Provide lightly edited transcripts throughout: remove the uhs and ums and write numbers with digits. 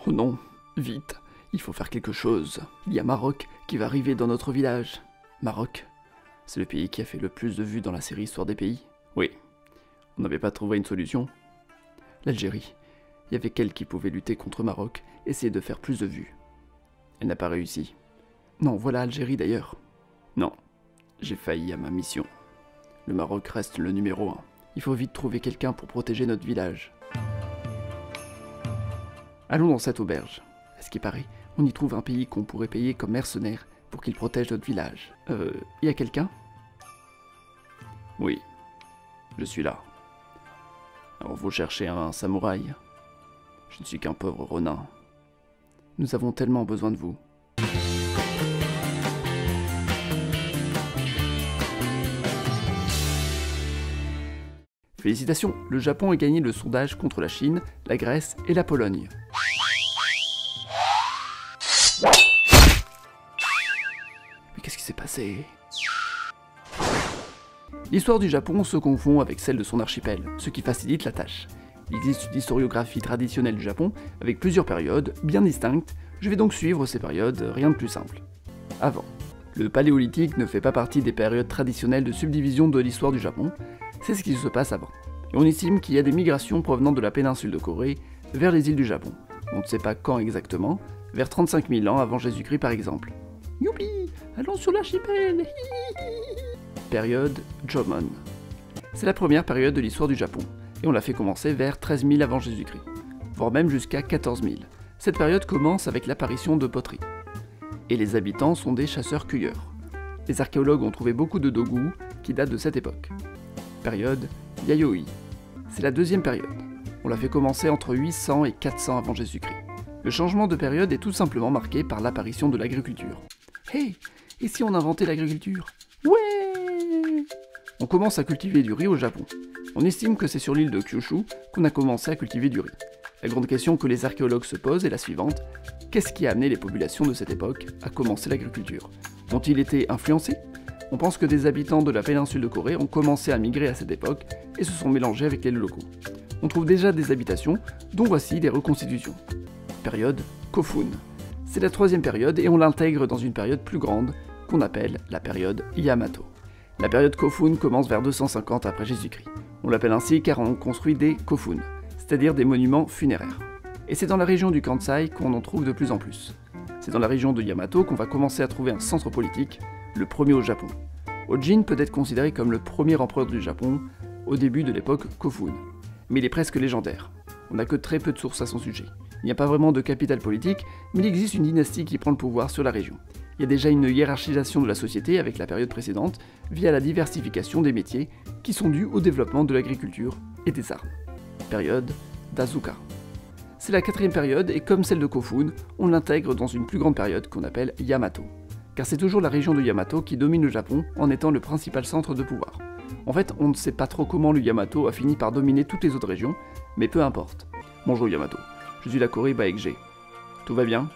Oh non, vite, il faut faire quelque chose. Il y a Maroc qui va arriver dans notre village. Maroc, c'est le pays qui a fait le plus de vues dans la série Histoire des pays. Oui, on n'avait pas trouvé une solution. L'Algérie, il y avait qu'elle qui pouvait lutter contre Maroc, essayer de faire plus de vues. Elle n'a pas réussi. Non, voilà Algérie d'ailleurs. Non, j'ai failli à ma mission. Le Maroc reste le numéro 1. Il faut vite trouver quelqu'un pour protéger notre village. Allons dans cette auberge. À ce qui paraît, on y trouve un pays qu'on pourrait payer comme mercenaire pour qu'il protège notre village. Y a quelqu'un? Oui, je suis là. Alors vous cherchez un samouraï? Je ne suis qu'un pauvre ronin. Nous avons tellement besoin de vous. Félicitations, le Japon a gagné le sondage contre la Chine, la Grèce et la Pologne. Mais qu'est-ce qui s'est passé? L'histoire du Japon se confond avec celle de son archipel, ce qui facilite la tâche. Il existe une historiographie traditionnelle du Japon, avec plusieurs périodes, bien distinctes. Je vais donc suivre ces périodes, rien de plus simple. Avant. Le Paléolithique ne fait pas partie des périodes traditionnelles de subdivision de l'histoire du Japon, c'est ce qui se passe avant. Et on estime qu'il y a des migrations provenant de la péninsule de Corée vers les îles du Japon. On ne sait pas quand exactement, vers 35 000 ans avant Jésus-Christ par exemple. Youpi, allons sur l'archipel. Période Jomon. C'est la première période de l'histoire du Japon, et on l'a fait commencer vers 13 000 avant Jésus-Christ, voire même jusqu'à 14 000. Cette période commence avec l'apparition de poteries. Et les habitants sont des chasseurs-cueilleurs. Les archéologues ont trouvé beaucoup de dogu qui datent de cette époque. Période Yayoi. C'est la deuxième période. On l'a fait commencer entre 800 et 400 avant Jésus-Christ. Le changement de période est tout simplement marqué par l'apparition de l'agriculture. Hey, et si on inventait l'agriculture? Ouais! On commence à cultiver du riz au Japon. On estime que c'est sur l'île de Kyushu qu'on a commencé à cultiver du riz. La grande question que les archéologues se posent est la suivante. Qu'est-ce qui a amené les populations de cette époque à commencer l'agriculture? Ont-ils été influencés? On pense que des habitants de la péninsule de Corée ont commencé à migrer à cette époque et se sont mélangés avec les locaux. On trouve déjà des habitations, dont voici des reconstitutions. Période Kofun. C'est la troisième période et on l'intègre dans une période plus grande qu'on appelle la période Yamato. La période Kofun commence vers 250 après Jésus-Christ. On l'appelle ainsi car on construit des kofun, c'est-à-dire des monuments funéraires. Et c'est dans la région du Kansai qu'on en trouve de plus en plus. C'est dans la région de Yamato qu'on va commencer à trouver un centre politique, le premier au Japon. Ojin peut être considéré comme le premier empereur du Japon au début de l'époque Kofun, mais il est presque légendaire. On n'a que très peu de sources à son sujet. Il n'y a pas vraiment de capitale politique, mais il existe une dynastie qui prend le pouvoir sur la région. Il y a déjà une hiérarchisation de la société avec la période précédente via la diversification des métiers qui sont dus au développement de l'agriculture et des armes. Période d'Asuka. C'est la quatrième période et comme celle de Kofun, on l'intègre dans une plus grande période qu'on appelle Yamato. Car c'est toujours la région de Yamato qui domine le Japon en étant le principal centre de pouvoir. En fait, on ne sait pas trop comment le Yamato a fini par dominer toutes les autres régions, mais peu importe. Bonjour Yamato, je suis la Corée Baekje. Tout va bien?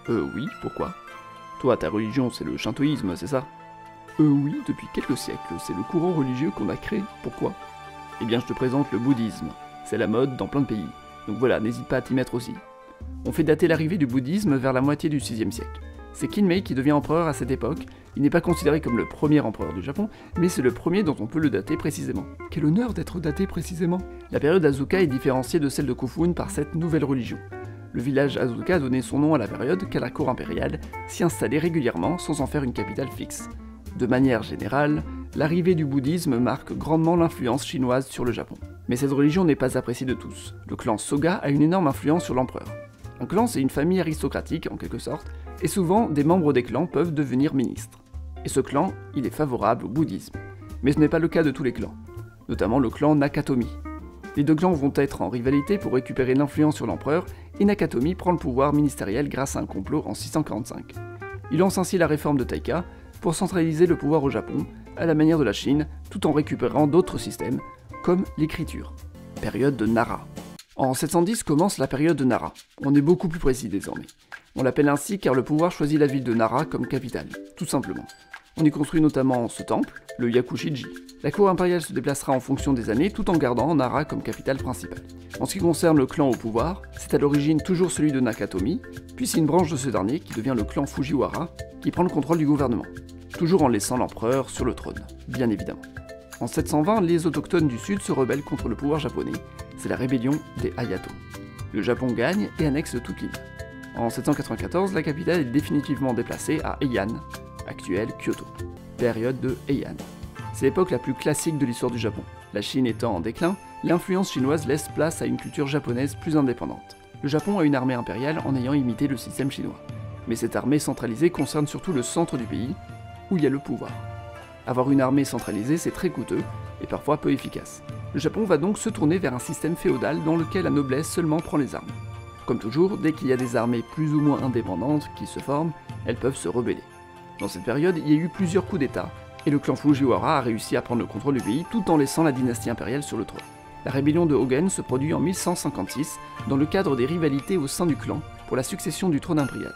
Oui, pourquoi? Toi, ta religion, c'est le shintoïsme, c'est ça? Oui, depuis quelques siècles, c'est le courant religieux qu'on a créé. Pourquoi? Eh bien, je te présente le bouddhisme. C'est la mode dans plein de pays. Donc voilà, n'hésite pas à t'y mettre aussi. On fait dater l'arrivée du bouddhisme vers la moitié du 6e siècle. C'est Kinmei qui devient empereur à cette époque. Il n'est pas considéré comme le premier empereur du Japon, mais c'est le premier dont on peut le dater précisément. Quel honneur d'être daté précisément! La période Asuka est différenciée de celle de Kofun par cette nouvelle religion. Le village Asuka a donné son nom à la période car la cour impériale s'y installait régulièrement sans en faire une capitale fixe. De manière générale, l'arrivée du bouddhisme marque grandement l'influence chinoise sur le Japon. Mais cette religion n'est pas appréciée de tous. Le clan Soga a une énorme influence sur l'empereur. Un clan, c'est une famille aristocratique, en quelque sorte, et souvent, des membres des clans peuvent devenir ministres. Et ce clan, il est favorable au bouddhisme. Mais ce n'est pas le cas de tous les clans, notamment le clan Nakatomi. Les deux clans vont être en rivalité pour récupérer l'influence sur l'empereur, et Nakatomi prend le pouvoir ministériel grâce à un complot en 645. Il lance ainsi la réforme de Taika pour centraliser le pouvoir au Japon, à la manière de la Chine, tout en récupérant d'autres systèmes, comme l'écriture. Période de Nara. En 710 commence la période de Nara. On est beaucoup plus précis désormais. On l'appelle ainsi car le pouvoir choisit la ville de Nara comme capitale, tout simplement. On y construit notamment ce temple, le Yakushiji. La cour impériale se déplacera en fonction des années tout en gardant Nara comme capitale principale. En ce qui concerne le clan au pouvoir, c'est à l'origine toujours celui de Nakatomi, puis c'est une branche de ce dernier qui devient le clan Fujiwara, qui prend le contrôle du gouvernement. Toujours en laissant l'empereur sur le trône, bien évidemment. En 720, les autochtones du sud se rebellent contre le pouvoir japonais, c'est la rébellion des Hayato. Le Japon gagne et annexe toute l'île. En 794, la capitale est définitivement déplacée à Heian, actuelle Kyoto. Période de Heian. C'est l'époque la plus classique de l'histoire du Japon. La Chine étant en déclin, l'influence chinoise laisse place à une culture japonaise plus indépendante. Le Japon a une armée impériale en ayant imité le système chinois. Mais cette armée centralisée concerne surtout le centre du pays, où il y a le pouvoir. Avoir une armée centralisée, c'est très coûteux, et parfois peu efficace. Le Japon va donc se tourner vers un système féodal dans lequel la noblesse seulement prend les armes. Comme toujours, dès qu'il y a des armées plus ou moins indépendantes qui se forment, elles peuvent se rebeller. Dans cette période, il y a eu plusieurs coups d'État, et le clan Fujiwara a réussi à prendre le contrôle du pays tout en laissant la dynastie impériale sur le trône. La rébellion de Hogen se produit en 1156 dans le cadre des rivalités au sein du clan pour la succession du trône impérial.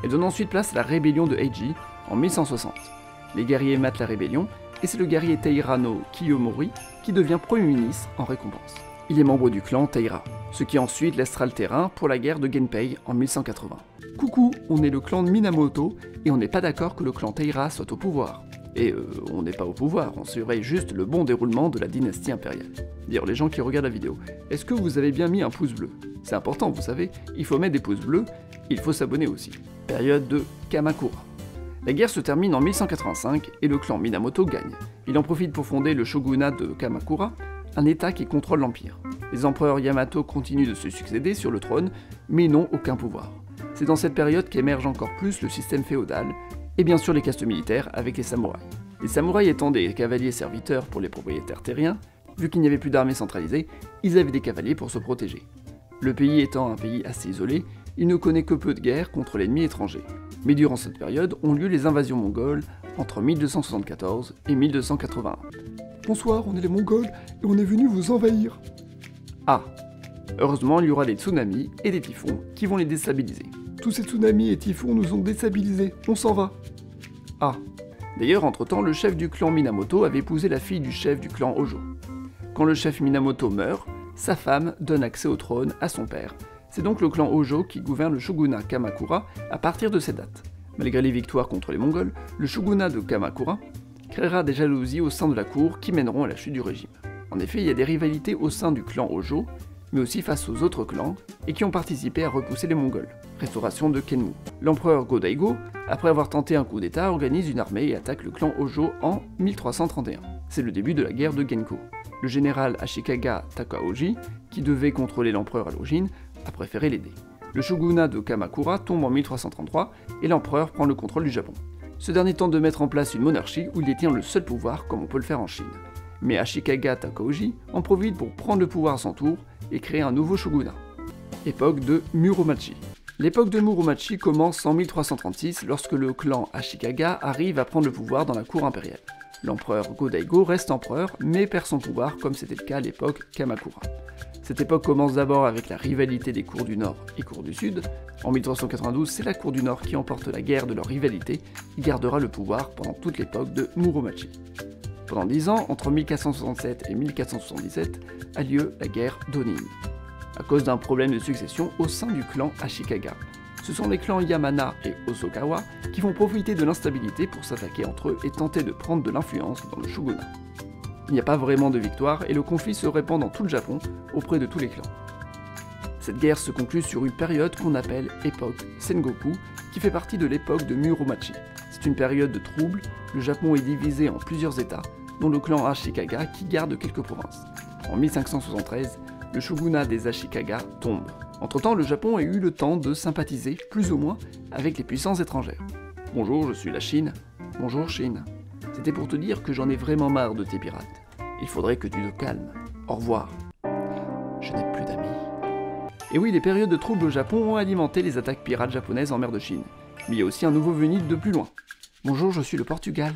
Elle donne ensuite place à la rébellion de Heiji en 1160. Les guerriers matent la rébellion, et c'est le guerrier Taira no Kiyomori qui devient premier ministre en récompense. Il est membre du clan Taira, ce qui ensuite laissera le terrain pour la guerre de Genpei en 1180. Coucou, on est le clan de Minamoto, et on n'est pas d'accord que le clan Taira soit au pouvoir. Et on n'est pas au pouvoir, on surveille juste le bon déroulement de la dynastie impériale. D'ailleurs, les gens qui regardent la vidéo, est-ce que vous avez bien mis un pouce bleu? C'est important, vous savez, il faut mettre des pouces bleus, il faut s'abonner aussi. Période de Kamakura. La guerre se termine en 1185 et le clan Minamoto gagne. Il en profite pour fonder le shogunat de Kamakura, un état qui contrôle l'empire. Les empereurs Yamato continuent de se succéder sur le trône, mais n'ont aucun pouvoir. C'est dans cette période qu'émerge encore plus le système féodal, et bien sûr les castes militaires avec les samouraïs. Les samouraïs étant des cavaliers serviteurs pour les propriétaires terriens, vu qu'il n'y avait plus d'armée centralisée, ils avaient des cavaliers pour se protéger. Le pays étant un pays assez isolé, il ne connaît que peu de guerres contre l'ennemi étranger. Mais durant cette période ont lieu les invasions mongoles entre 1274 et 1281. Bonsoir, on est les Mongols et on est venu vous envahir. Ah, heureusement il y aura des tsunamis et des typhons qui vont les déstabiliser. Tous ces tsunamis et typhons nous ont déstabilisés, on s'en va. Ah, d'ailleurs entre-temps le chef du clan Minamoto avait épousé la fille du chef du clan Hojo. Quand le chef Minamoto meurt, sa femme donne accès au trône à son père. C'est donc le clan Hojo qui gouverne le shogunat Kamakura à partir de cette date. Malgré les victoires contre les Mongols, le shogunat de Kamakura créera des jalousies au sein de la cour qui mèneront à la chute du régime. En effet, il y a des rivalités au sein du clan Hojo, mais aussi face aux autres clans, et qui ont participé à repousser les Mongols. Restauration de Kenmu. L'empereur Go-Daigo, après avoir tenté un coup d'état, organise une armée et attaque le clan Hojo en 1331. C'est le début de la guerre de Genko. Le général Ashikaga Takaoji, qui devait contrôler l'empereur à l'origine, a préféré l'aider. Le shogunat de Kamakura tombe en 1333 et l'empereur prend le contrôle du Japon. Ce dernier tente de mettre en place une monarchie où il détient le seul pouvoir comme on peut le faire en Chine. Mais Ashikaga Takaoji en profite pour prendre le pouvoir à son tour et créer un nouveau shogunat. Époque de Muromachi. L'époque de Muromachi commence en 1336 lorsque le clan Ashikaga arrive à prendre le pouvoir dans la cour impériale. L'empereur Go-Daigo reste empereur mais perd son pouvoir comme c'était le cas à l'époque Kamakura. Cette époque commence d'abord avec la rivalité des cours du Nord et cours du Sud. En 1392, c'est la cour du Nord qui emporte la guerre de leur rivalité et gardera le pouvoir pendant toute l'époque de Muromachi. Pendant 10 ans, entre 1467 et 1477, a lieu la guerre d'Onin, à cause d'un problème de succession au sein du clan Ashikaga. Ce sont les clans Yamana et Hosokawa qui vont profiter de l'instabilité pour s'attaquer entre eux et tenter de prendre de l'influence dans le shogunat. Il n'y a pas vraiment de victoire et le conflit se répand dans tout le Japon auprès de tous les clans. Cette guerre se conclut sur une période qu'on appelle époque Sengoku, qui fait partie de l'époque de Muromachi. C'est une période de troubles, le Japon est divisé en plusieurs états, dont le clan Ashikaga qui garde quelques provinces. En 1573, le shogunat des Ashikaga tombe. Entre-temps, le Japon a eu le temps de sympathiser, plus ou moins, avec les puissances étrangères. Bonjour, je suis la Chine. Bonjour Chine. C'était pour te dire que j'en ai vraiment marre de tes pirates. Il faudrait que tu te calmes. Au revoir. Je n'ai plus d'amis. Et oui, les périodes de troubles au Japon ont alimenté les attaques pirates japonaises en mer de Chine. Mais il y a aussi un nouveau venu de plus loin. Bonjour, je suis le Portugal.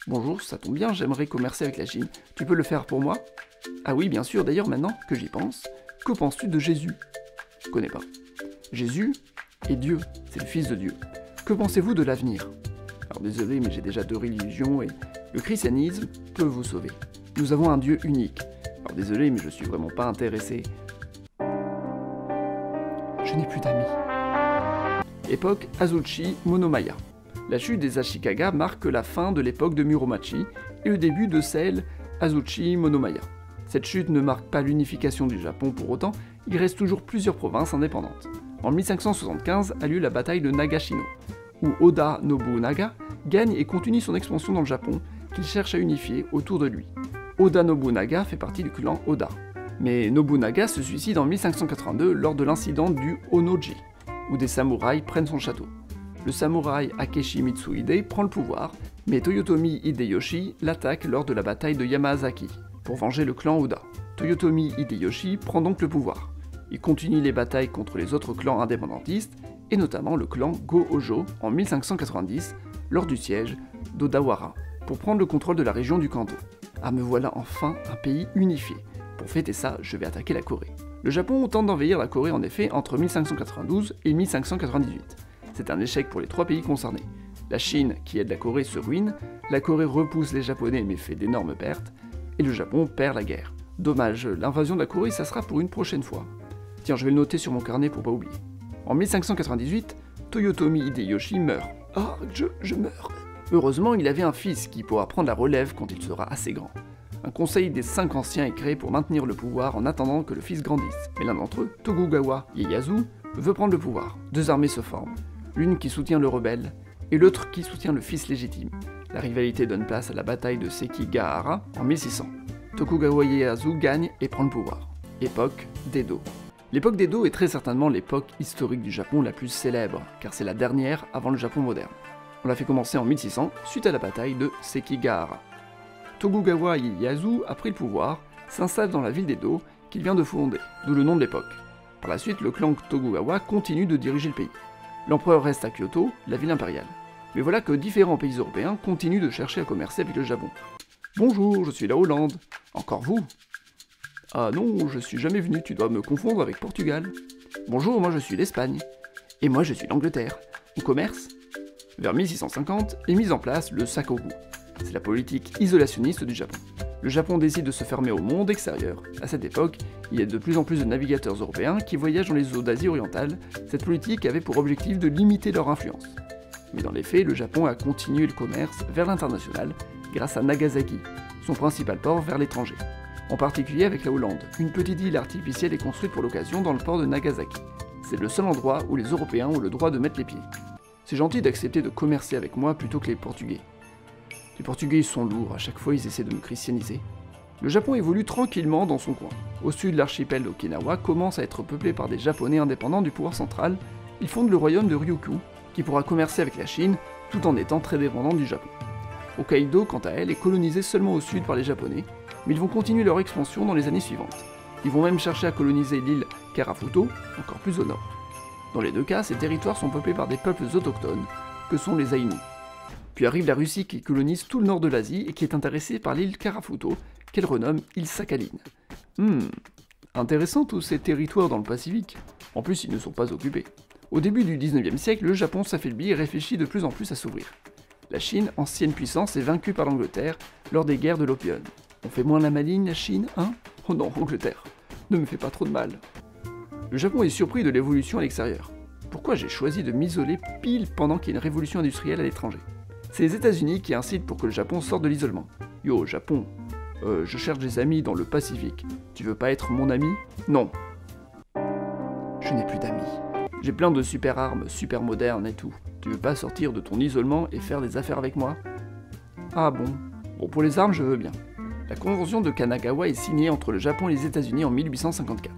Bonjour, ça tombe bien, j'aimerais commercer avec la Chine. Tu peux le faire pour moi? Ah oui, bien sûr, d'ailleurs maintenant que j'y pense, que penses-tu de Jésus? Je connais pas. Jésus est Dieu, c'est le Fils de Dieu. Que pensez-vous de l'avenir? Alors désolé, mais j'ai déjà 2 religions et le christianisme peut vous sauver. Nous avons un Dieu unique. Alors désolé, mais je suis vraiment pas intéressé. Je n'ai plus d'amis. Époque Azuchi Monomaya. La chute des Ashikaga marque la fin de l'époque de Muromachi et le début de celle Azuchi Monomaya. Cette chute ne marque pas l'unification du Japon pour autant, il reste toujours plusieurs provinces indépendantes. En 1575 a lieu la bataille de Nagashino, où Oda Nobunaga gagne et continue son expansion dans le Japon, qu'il cherche à unifier autour de lui. Oda Nobunaga fait partie du clan Oda. Mais Nobunaga se suicide en 1582 lors de l'incident du Onoji, où des samouraïs prennent son château. Le samouraï Akechi Mitsuhide prend le pouvoir, mais Toyotomi Hideyoshi l'attaque lors de la bataille de Yamazaki, pour venger le clan Oda. Toyotomi Hideyoshi prend donc le pouvoir. Il continue les batailles contre les autres clans indépendantistes, et notamment le clan Go-Hojo en 1590, lors du siège d'Odawara, pour prendre le contrôle de la région du Kanto. Ah, me voilà enfin un pays unifié. Pour fêter ça, je vais attaquer la Corée. Le Japon tente d'envahir la Corée en effet entre 1592 et 1598. C'est un échec pour les 3 pays concernés. La Chine, qui aide la Corée, se ruine, la Corée repousse les Japonais mais fait d'énormes pertes, et le Japon perd la guerre. Dommage, l'invasion de la Corée, ça sera pour une prochaine fois. Tiens, je vais le noter sur mon carnet pour pas oublier. En 1598, Toyotomi Hideyoshi meurt. Ah, je meurs. Heureusement, il avait un fils qui pourra prendre la relève quand il sera assez grand. Un conseil des 5 anciens est créé pour maintenir le pouvoir en attendant que le fils grandisse. Mais l'un d'entre eux, Tokugawa Ieyasu, veut prendre le pouvoir. 2 armées se forment, l'une qui soutient le rebelle, et l'autre qui soutient le fils légitime. La rivalité donne place à la bataille de Sekigahara en 1600. Tokugawa Ieyasu gagne et prend le pouvoir. Époque d'Edo. L'époque d'Edo est très certainement l'époque historique du Japon la plus célèbre, car c'est la dernière avant le Japon moderne. On l'a fait commencer en 1600, suite à la bataille de Sekigahara. Tokugawa Ieyasu a pris le pouvoir, s'installe dans la ville d'Edo, qu'il vient de fonder, d'où le nom de l'époque. Par la suite, le clan Tokugawa continue de diriger le pays. L'empereur reste à Kyoto, la ville impériale. Mais voilà que différents pays européens continuent de chercher à commercer avec le Japon. Bonjour, je suis la Hollande. Encore vous? Ah non, je suis jamais venu, tu dois me confondre avec Portugal. Bonjour, moi je suis l'Espagne. Et moi je suis l'Angleterre. On commerce? Vers 1650 est mise en place le Sakoku. C'est la politique isolationniste du Japon. Le Japon décide de se fermer au monde extérieur. À cette époque, il y a de plus en plus de navigateurs européens qui voyagent dans les eaux d'Asie orientale. Cette politique avait pour objectif de limiter leur influence. Mais dans les faits, le Japon a continué le commerce vers l'international grâce à Nagasaki, son principal port vers l'étranger. En particulier avec la Hollande, une petite île artificielle est construite pour l'occasion dans le port de Nagasaki. C'est le seul endroit où les Européens ont le droit de mettre les pieds. C'est gentil d'accepter de commercer avec moi plutôt que les Portugais. Les Portugais ils sont lourds, à chaque fois ils essaient de me christianiser. Le Japon évolue tranquillement dans son coin. Au sud, l'archipel d'Okinawa commence à être peuplé par des Japonais indépendants du pouvoir central. Ils fondent le royaume de Ryukyu, qui pourra commercer avec la Chine, tout en étant très dépendant du Japon. Hokkaido, quant à elle, est colonisée seulement au sud par les Japonais, mais ils vont continuer leur expansion dans les années suivantes. Ils vont même chercher à coloniser l'île Karafuto, encore plus au nord. Dans les 2 cas, ces territoires sont peuplés par des peuples autochtones, que sont les Aïnous. Puis arrive la Russie qui colonise tout le nord de l'Asie et qui est intéressée par l'île Karafuto, qu'elle renomme île Sakhaline. Intéressant tous ces territoires dans le Pacifique. En plus, ils ne sont pas occupés. Au début du 19e siècle, le Japon s'affaiblit et réfléchit de plus en plus à s'ouvrir. La Chine, ancienne puissance, est vaincue par l'Angleterre lors des guerres de l'opium. On fait moins la maligne, la Chine, hein? Oh non, Angleterre, ne me fais pas trop de mal. Le Japon est surpris de l'évolution à l'extérieur. Pourquoi j'ai choisi de m'isoler pile pendant qu'il y a une révolution industrielle à l'étranger? C'est les États-Unis qui incitent pour que le Japon sorte de l'isolement. Yo, Japon, je cherche des amis dans le Pacifique. Tu veux pas être mon ami? Non. Je n'ai plus d'amis. J'ai plein de super armes, super modernes et tout. Tu veux pas sortir de ton isolement et faire des affaires avec moi? Ah bon. Bon, pour les armes, je veux bien. La convention de Kanagawa est signée entre le Japon et les États-Unis en 1854.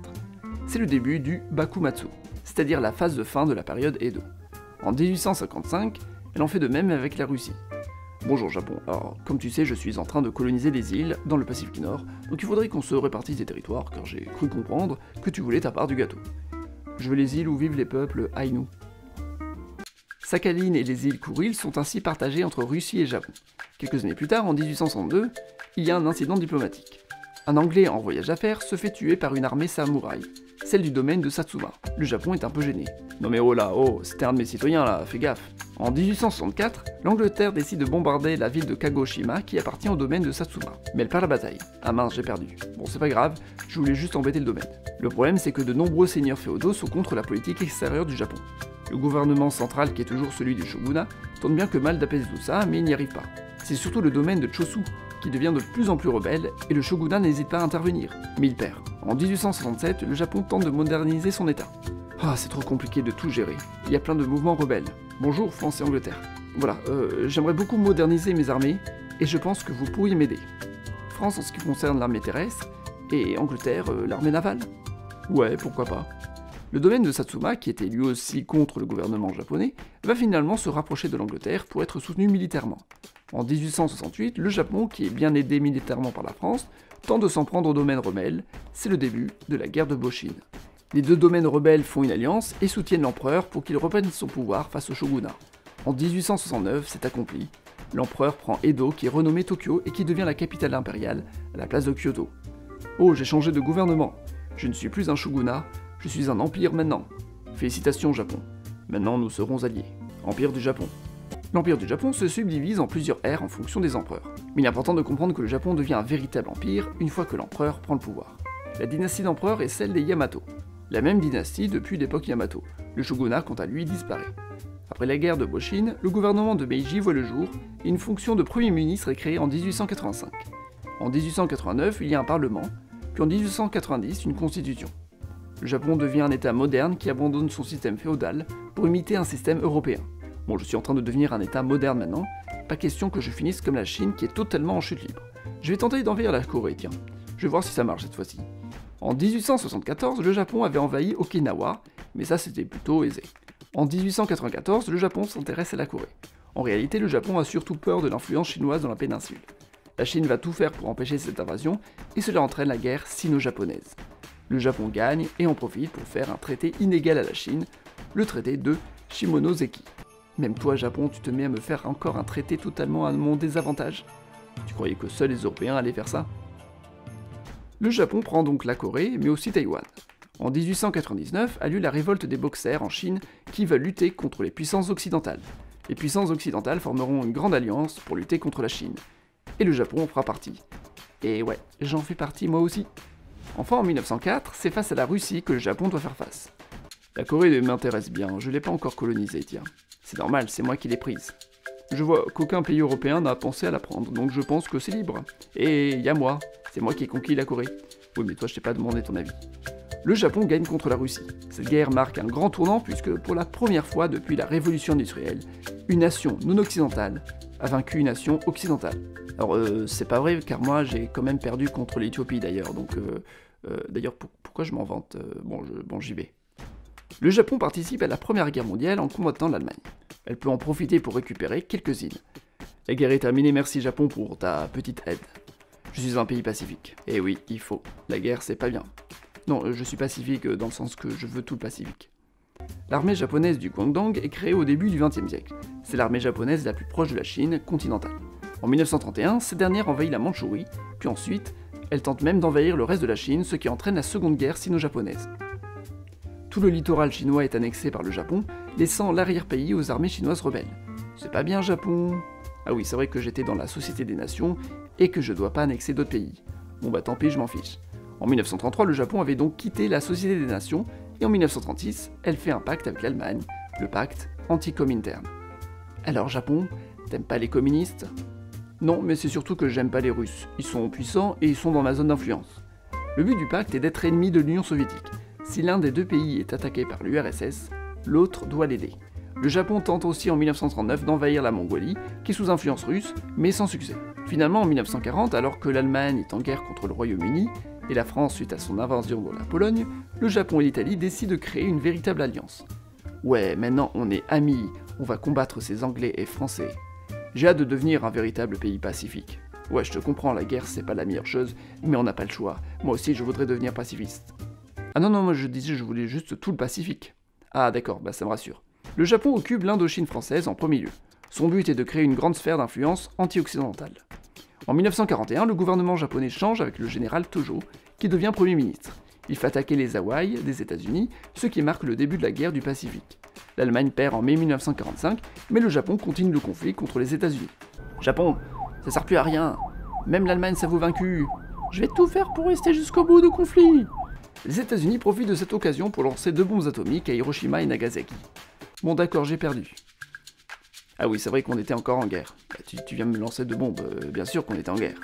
C'est le début du Bakumatsu, c'est-à-dire la phase de fin de la période Edo. En 1855, elle en fait de même avec la Russie. Bonjour Japon, alors comme tu sais je suis en train de coloniser des îles dans le Pacifique Nord, donc il faudrait qu'on se répartisse des territoires car j'ai cru comprendre que tu voulais ta part du gâteau. Je veux les îles où vivent les peuples Aïnous. Sakhaline et les îles Kouril sont ainsi partagées entre Russie et Japon. Quelques années plus tard, en 1862, il y a un incident diplomatique. Un Anglais en voyage d'affaires se fait tuer par une armée samouraï. celle du domaine de Satsuma. Le Japon est un peu gêné. Non mais oh là, oh, c'était un de mes citoyens là, fais gaffe. En 1864, l'Angleterre décide de bombarder la ville de Kagoshima qui appartient au domaine de Satsuma. Mais elle perd la bataille. Ah mince, j'ai perdu. Bon, c'est pas grave, je voulais juste embêter le domaine. Le problème, c'est que de nombreux seigneurs féodaux sont contre la politique extérieure du Japon. Le gouvernement central, qui est toujours celui du shogunat, tente bien que mal d'apaiser tout ça, mais il n'y arrive pas. C'est surtout le domaine de Chosu qui devient de plus en plus rebelle, et le shogunat n'hésite pas à intervenir, mais il perd. En 1867, le Japon tente de moderniser son état. Ah, c'est trop compliqué de tout gérer. Il y a plein de mouvements rebelles. Bonjour, France et Angleterre. Voilà, j'aimerais beaucoup moderniser mes armées, et je pense que vous pourriez m'aider. France en ce qui concerne l'armée terrestre, et Angleterre, l'armée navale. Ouais, pourquoi pas. Le domaine de Satsuma, qui était lui aussi contre le gouvernement japonais, va finalement se rapprocher de l'Angleterre pour être soutenu militairement. En 1868, le Japon, qui est bien aidé militairement par la France, tente de s'en prendre au domaine rebelle. C'est le début de la guerre de Boshin. Les deux domaines rebelles font une alliance et soutiennent l'empereur pour qu'il reprenne son pouvoir face au shogunat. En 1869, c'est accompli. L'empereur prend Edo, qui est renommé Tokyo et qui devient la capitale impériale, à la place de Kyoto. Oh, j'ai changé de gouvernement. Je ne suis plus un shogunat, je suis un empire maintenant. Félicitations Japon. Maintenant nous serons alliés. Empire du Japon. L'Empire du Japon se subdivise en plusieurs ères en fonction des empereurs. Mais il est important de comprendre que le Japon devient un véritable empire une fois que l'empereur prend le pouvoir. La dynastie d'empereurs est celle des Yamato. La même dynastie depuis l'époque Yamato. Le shogunat, quant à lui, disparaît. Après la guerre de Boshin, le gouvernement de Meiji voit le jour et une fonction de Premier ministre est créée en 1885. En 1889, il y a un parlement, puis en 1890, une constitution. Le Japon devient un état moderne qui abandonne son système féodal pour imiter un système européen. Bon, je suis en train de devenir un état moderne maintenant, pas question que je finisse comme la Chine qui est totalement en chute libre. Je vais tenter d'envahir la Corée, tiens. Je vais voir si ça marche cette fois-ci. En 1874, le Japon avait envahi Okinawa, mais ça c'était plutôt aisé. En 1894, le Japon s'intéresse à la Corée. En réalité, le Japon a surtout peur de l'influence chinoise dans la péninsule. La Chine va tout faire pour empêcher cette invasion, et cela entraîne la guerre sino-japonaise. Le Japon gagne et en profite pour faire un traité inégal à la Chine, le traité de Shimonoseki. Même toi, Japon, tu te mets à me faire encore un traité totalement à mon désavantage? Tu croyais que seuls les Européens allaient faire ça? Le Japon prend donc la Corée, mais aussi Taïwan. En 1899 a lieu la révolte des Boxers en Chine qui veulent lutter contre les puissances occidentales. Les puissances occidentales formeront une grande alliance pour lutter contre la Chine. Et le Japon en fera partie. Et ouais, j'en fais partie moi aussi. Enfin en 1904, c'est face à la Russie que le Japon doit faire face. La Corée m'intéresse bien, je l'ai pas encore colonisée, tiens. C'est normal, c'est moi qui l'ai prise. Je vois qu'aucun pays européen n'a pensé à la prendre, donc je pense que c'est libre. Et y a moi, c'est moi qui ai conquis la Corée. Oui mais toi je t'ai pas demandé ton avis. Le Japon gagne contre la Russie. Cette guerre marque un grand tournant puisque pour la première fois depuis la révolution industrielle, une nation non occidentale a vaincu une nation occidentale. Alors c'est pas vrai car moi j'ai quand même perdu contre l'Éthiopie d'ailleurs, donc d'ailleurs pourquoi je m'en vante? Bon j'y vais. Le Japon participe à la Première Guerre mondiale en combattant l'Allemagne. Elle peut en profiter pour récupérer quelques îles. La guerre est terminée, merci Japon pour ta petite aide. Je suis un pays pacifique. Eh oui, il faut. La guerre c'est pas bien. Non, je suis pacifique dans le sens que je veux tout le Pacifique. L'armée japonaise du Guangdong est créée au début du XXe siècle. C'est l'armée japonaise la plus proche de la Chine continentale. En 1931, cette dernière envahit la Mandchourie, puis ensuite, elle tente même d'envahir le reste de la Chine, ce qui entraîne la seconde guerre sino-japonaise. Tout le littoral chinois est annexé par le Japon, laissant l'arrière-pays aux armées chinoises rebelles. C'est pas bien Japon. Ah oui, c'est vrai que j'étais dans la Société des Nations, et que je dois pas annexer d'autres pays. Bon bah tant pis, je m'en fiche. En 1933, le Japon avait donc quitté la Société des Nations, et en 1936, elle fait un pacte avec l'Allemagne, le pacte anti-Comintern. Alors Japon, t'aimes pas les communistes? Non, mais c'est surtout que j'aime pas les Russes. Ils sont puissants et ils sont dans ma zone d'influence. Le but du pacte est d'être ennemi de l'Union soviétique. Si l'un des deux pays est attaqué par l'URSS, l'autre doit l'aider. Le Japon tente aussi en 1939 d'envahir la Mongolie, qui est sous influence russe, mais sans succès. Finalement, en 1940, alors que l'Allemagne est en guerre contre le Royaume-Uni, et la France suite à son invasion dans la Pologne, le Japon et l'Italie décident de créer une véritable alliance. Ouais, maintenant on est amis, on va combattre ces Anglais et Français. J'ai hâte de devenir un véritable pays pacifique. Ouais, je te comprends, la guerre c'est pas la meilleure chose, mais on n'a pas le choix. Moi aussi je voudrais devenir pacifiste. Ah non, moi je disais je voulais juste tout le Pacifique. Ah d'accord, bah ça me rassure. Le Japon occupe l'Indochine française en premier lieu. Son but est de créer une grande sphère d'influence anti-occidentale. En 1941, le gouvernement japonais change avec le général Tojo, qui devient Premier ministre. Il fait attaquer les Hawaï des États-Unis, ce qui marque le début de la guerre du Pacifique. L'Allemagne perd en mai 1945, mais le Japon continue le conflit contre les États-Unis. Japon, ça sert plus à rien. Même l'Allemagne s'avoue vaincue. Je vais tout faire pour rester jusqu'au bout du conflit. Les États-Unis profitent de cette occasion pour lancer 2 bombes atomiques à Hiroshima et Nagasaki. Bon d'accord, j'ai perdu. Ah oui, c'est vrai qu'on était encore en guerre. Tu viens me lancer 2 bombes, bien sûr qu'on était en guerre.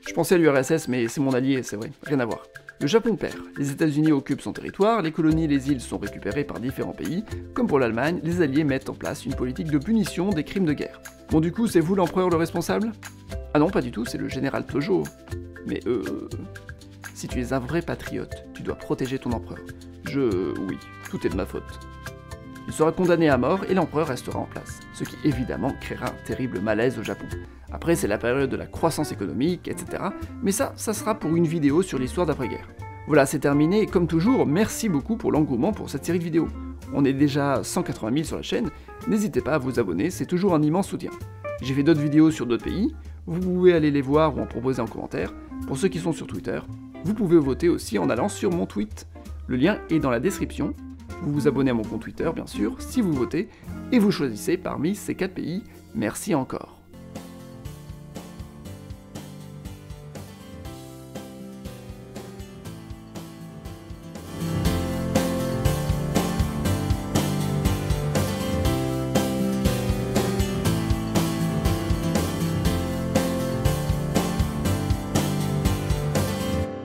Je pensais à l'URSS, mais c'est mon allié, c'est vrai, rien à voir. Le Japon perd, les États-Unis occupent son territoire, les colonies et les îles sont récupérées par différents pays. Comme pour l'Allemagne, les Alliés mettent en place une politique de punition des crimes de guerre. Bon du coup, c'est vous l'empereur le responsable? Ah non, pas du tout, c'est le général Tojo. Mais si tu es un vrai patriote, tu dois protéger ton empereur. Oui, tout est de ma faute. Il sera condamné à mort et l'empereur restera en place, ce qui évidemment créera un terrible malaise au Japon. Après c'est la période de la croissance économique, etc. Mais ça sera pour une vidéo sur l'histoire d'après-guerre. Voilà, c'est terminé, et comme toujours, merci beaucoup pour l'engouement pour cette série de vidéos. On est déjà 180 000 sur la chaîne, n'hésitez pas à vous abonner, c'est toujours un immense soutien. J'ai fait d'autres vidéos sur d'autres pays, vous pouvez aller les voir ou en proposer en commentaire. Pour ceux qui sont sur Twitter, vous pouvez voter aussi en allant sur mon tweet. Le lien est dans la description. Vous vous abonnez à mon compte Twitter, bien sûr, si vous votez, et vous choisissez parmi ces 4 pays. Merci encore.